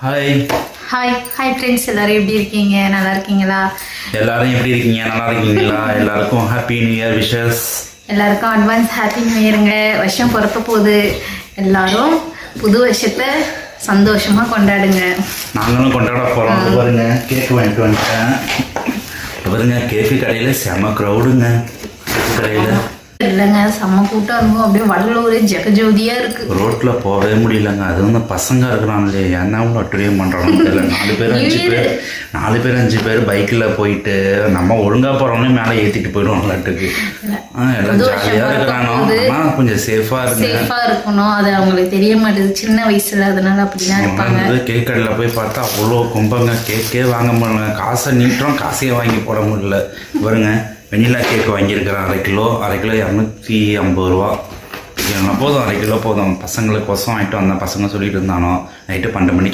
Hi hi friends, எல்லாரும் எப்படி இருக்கீங்க? நல்லா இருக்கீங்களா? எல்லாரும் எப்படி இருக்கீங்க? நல்லா இருக்கீங்களா? எல்லாருக்கும் ஹாப்பி நியூ இயர் விஷஸ். எல்லாருக்கும் அட்வான்ஸ் ஹாப்பி நியூ இயருங்க. வருஷம் பிறக்க போகுது. எல்லாரும் புது வருஷத்தை சந்தோஷமா கொண்டாடுங்க. நாங்களும் கொண்டாட போகிறோம். பாருங்க, கேக் வாங்கிட்டு வந்துட்டேன். பாருங்க, கேக்கு கடையில் செம க்ரௌடுங்க. கடையில் இல்லைங்க, செம்ம கூட்டம் இருக்கும். அப்படியே வடலூர் ஜெகஜோதியாக இருக்குது. ரோட்டில் போகவே முடியலங்க. அது வந்து பசங்க இருக்கிறாங்களே, என்ன அட்டுவே பண்ணுறாங்க தெரியல. 4 பேர் 5 பேர் பைக்கில் போயிட்டு நம்ம ஒழுங்காக போகிறவங்களே மேலே ஏற்றிட்டு போயிடுவாங்களாட்டுக்கு. எல்லாம் ஜாலியாக இருக்கிறாங்க. ஆனால் கொஞ்சம் சேஃபாக இருக்கணும். அது அவங்களுக்கு தெரிய மாட்டேது சின்ன வயசில், அதனால அப்படிதான் இருப்பாங்க. கேக் கடையில் போய் பார்த்தா அவ்வளோ கும்பங்க. கேக்கே வாங்க முடியல. காசை நீட்டுறோம், காசையே வாங்கி போட முடியல. பாருங்க, வெனிலா கேக் வாங்கியிருக்கிறேன். அரை கிலோ 250 ரூபா. போதும், 1/2 கிலோ போதும். பசங்களுக்கு கொசம் வாங்கிட்டு வந்தேன். பசங்க சொல்லிட்டு இருந்தானோ நைட்டு 12 மணிக்கு